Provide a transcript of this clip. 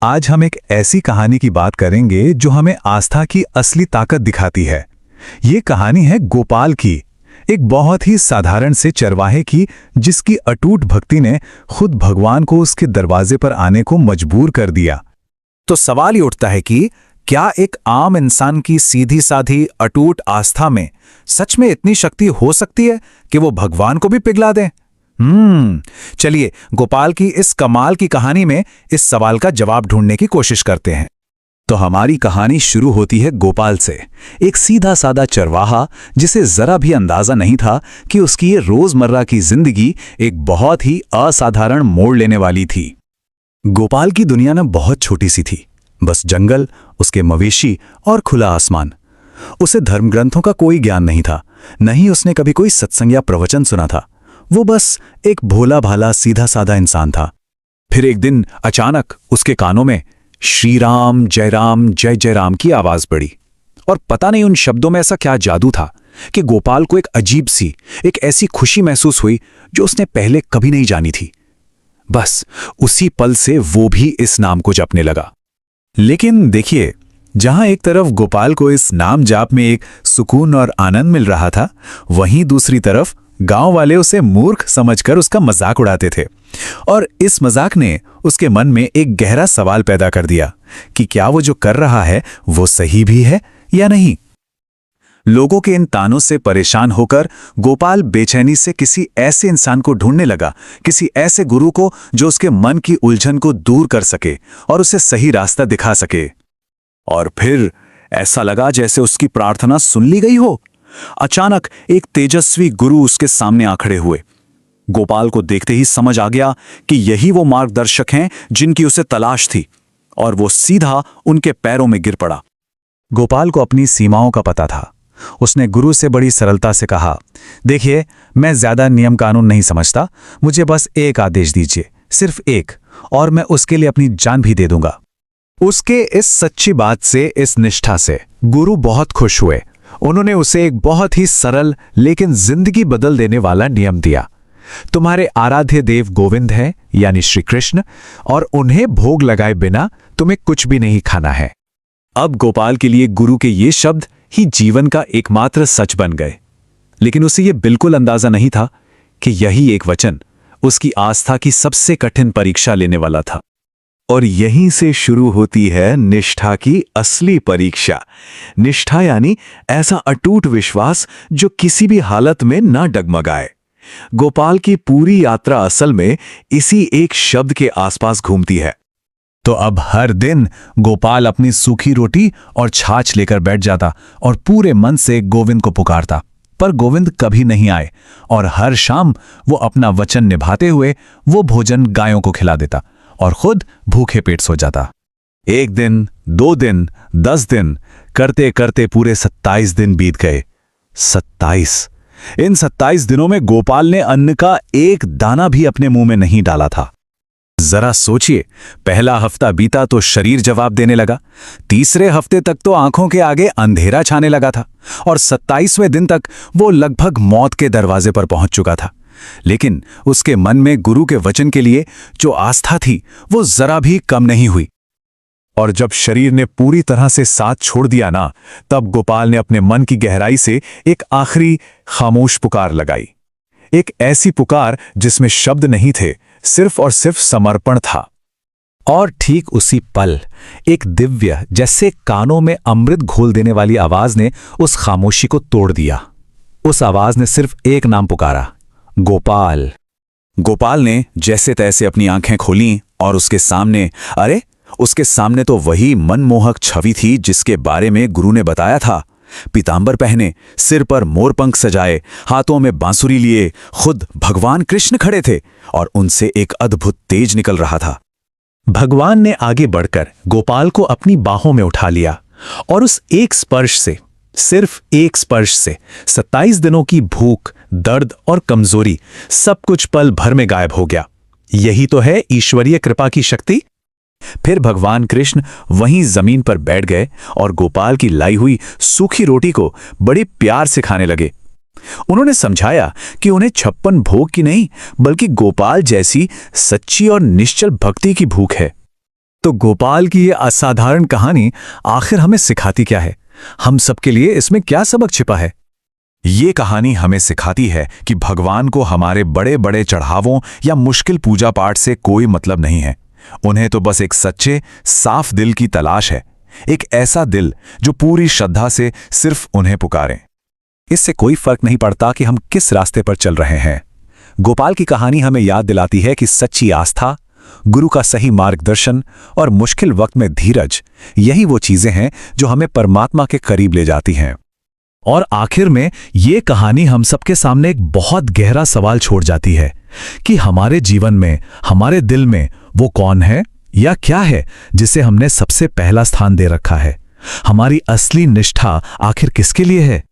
आज हम एक ऐसी कहानी की बात करेंगे जो हमें आस्था की असली ताकत दिखाती है। ये कहानी है गोपाल की, एक बहुत ही साधारण से चरवाहे की, जिसकी अटूट भक्ति ने खुद भगवान को उसके दरवाजे पर आने को मजबूर कर दिया। तो सवाल ये उठता है कि क्या एक आम इंसान की सीधी साधी अटूट आस्था में सच में इतनी शक्ति हो सकती है कि वो भगवान को भी पिघला दे? चलिए गोपाल की इस कमाल की कहानी में इस सवाल का जवाब ढूंढने की कोशिश करते हैं। तो हमारी कहानी शुरू होती है गोपाल से, एक सीधा साधा चरवाहा जिसे जरा भी अंदाजा नहीं था कि उसकी ये रोजमर्रा की जिंदगी एक बहुत ही असाधारण मोड़ लेने वाली थी। गोपाल की दुनिया न बहुत छोटी सी थी, बस जंगल, उसके मवेशी और खुला आसमान। उसे धर्मग्रंथों का कोई ज्ञान नहीं था, न ही उसने कभी कोई सत्संग या प्रवचन सुना था। वो बस एक भोला भाला सीधा साधा इंसान था। फिर एक दिन अचानक उसके कानों में श्री राम जय राम की आवाज पड़ी, और पता नहीं उन शब्दों में ऐसा क्या जादू था कि गोपाल को एक अजीब सी, एक ऐसी खुशी महसूस हुई जो उसने पहले कभी नहीं जानी थी। बस उसी पल से वो भी इस नाम को जपने लगा। लेकिन देखिए, जहां एक तरफ गोपाल को इस नाम जाप में एक सुकून और आनंद मिल रहा था, वहीं दूसरी तरफ गांव वाले उसे मूर्ख समझकर उसका मजाक उड़ाते थे। और इस मजाक ने उसके मन में एक गहरा सवाल पैदा कर दिया कि क्या वो जो कर रहा है वो सही भी है या नहीं। लोगों के इन तानों से परेशान होकर गोपाल बेचैनी से किसी ऐसे इंसान को ढूंढने लगा, किसी ऐसे गुरु को जो उसके मन की उलझन को दूर कर सके और उसे सही रास्ता दिखा सके। और फिर ऐसा लगा जैसे उसकी प्रार्थना सुन ली गई हो। अचानक एक तेजस्वी गुरु उसके सामने आ खड़े हुए। गोपाल को देखते ही समझ आ गया कि यही वो मार्गदर्शक हैं जिनकी उसे तलाश थी, और वो सीधा उनके पैरों में गिर पड़ा। गोपाल को अपनी सीमाओं का पता था। उसने गुरु से बड़ी सरलता से कहा, देखिए, मैं ज्यादा नियम कानून नहीं समझता, मुझे बस एक आदेश दीजिए, सिर्फ एक, और मैं उसके लिए अपनी जान भी दे दूंगा। उसके इस सच्ची बात से, इस निष्ठा से गुरु बहुत खुश हुए। उन्होंने उसे एक बहुत ही सरल लेकिन जिंदगी बदल देने वाला नियम दिया। तुम्हारे आराध्य देव गोविंद हैं, यानी श्री कृष्ण, और उन्हें भोग लगाए बिना तुम्हें कुछ भी नहीं खाना है। अब गोपाल के लिए गुरु के ये शब्द ही जीवन का एकमात्र सच बन गए। लेकिन उसे ये बिल्कुल अंदाजा नहीं था कि यही एक वचन उसकी आस्था की सबसे कठिन परीक्षा लेने वाला था। और यहीं से शुरू होती है निष्ठा की असली परीक्षा। निष्ठा यानी ऐसा अटूट विश्वास जो किसी भी हालत में ना डगमगाए। गोपाल की पूरी यात्रा असल में इसी एक शब्द के आसपास घूमती है। तो अब हर दिन गोपाल अपनी सूखी रोटी और छाछ लेकर बैठ जाता और पूरे मन से गोविंद को पुकारता, पर गोविंद कभी नहीं आए। और हर शाम वो अपना वचन निभाते हुए वो भोजन गायों को खिला देता और खुद भूखे पेट सो जाता। एक दिन, 2 दिन, 10 दिन, करते करते पूरे 27 दिन बीत गए। 27। इन 27 दिनों में गोपाल ने अन्न का एक दाना भी अपने मुंह में नहीं डाला था। जरा सोचिए, पहला हफ्ता बीता तो शरीर जवाब देने लगा, तीसरे हफ्ते तक तो आंखों के आगे अंधेरा छाने लगा था, और 27वें दिन तक वो लगभग मौत के दरवाजे पर पहुंच चुका था। लेकिन उसके मन में गुरु के वचन के लिए जो आस्था थी वो जरा भी कम नहीं हुई। और जब शरीर ने पूरी तरह से साथ छोड़ दिया ना, तब गोपाल ने अपने मन की गहराई से एक आखिरी खामोश पुकार लगाई। एक ऐसी पुकार जिसमें शब्द नहीं थे, सिर्फ और सिर्फ समर्पण था। और ठीक उसी पल एक दिव्य, जैसे कानों में अमृत घोल देने वाली आवाज ने उस खामोशी को तोड़ दिया। उस आवाज ने सिर्फ एक नाम पुकारा, गोपाल। गोपाल ने जैसे तैसे अपनी आंखें खोलीं और उसके सामने तो वही मनमोहक छवि थी जिसके बारे में गुरु ने बताया था। पीतांबर पहने, सिर पर मोरपंख सजाए, हाथों में बांसुरी लिए खुद भगवान कृष्ण खड़े थे, और उनसे एक अद्भुत तेज निकल रहा था। भगवान ने आगे बढ़कर गोपाल को अपनी बाहों में उठा लिया, और उस एक स्पर्श से, सिर्फ एक स्पर्श से 27 दिनों की भूख, दर्द और कमजोरी सब कुछ पल भर में गायब हो गया। यही तो है ईश्वरीय कृपा की शक्ति। फिर भगवान कृष्ण वहीं जमीन पर बैठ गए और गोपाल की लाई हुई सूखी रोटी को बड़े प्यार से खाने लगे। उन्होंने समझाया कि उन्हें 56 भोग की नहीं, बल्कि गोपाल जैसी सच्ची और निश्चल भक्ति की भूख है। तो गोपाल की ये असाधारण कहानी आखिर हमें सिखाती क्या है? हम सबके लिए इसमें क्या सबक छिपा है? ये कहानी हमें सिखाती है कि भगवान को हमारे बड़े बड़े चढ़ावों या मुश्किल पूजा पाठ से कोई मतलब नहीं है। उन्हें तो बस एक सच्चे, साफ दिल की तलाश है, एक ऐसा दिल जो पूरी श्रद्धा से सिर्फ उन्हें पुकारे। इससे कोई फर्क नहीं पड़ता कि हम किस रास्ते पर चल रहे हैं। गोपाल की कहानी हमें याद दिलाती है कि सच्ची आस्था, गुरु का सही मार्गदर्शन और मुश्किल वक्त में धीरज, यही वो चीजें हैं जो हमें परमात्मा के करीब ले जाती हैं। और आखिर में ये कहानी हम सबके सामने एक बहुत गहरा सवाल छोड़ जाती है कि हमारे जीवन में, हमारे दिल में वो कौन है या क्या है जिसे हमने सबसे पहला स्थान दे रखा है? हमारी असली निष्ठा आखिर किसके लिए है?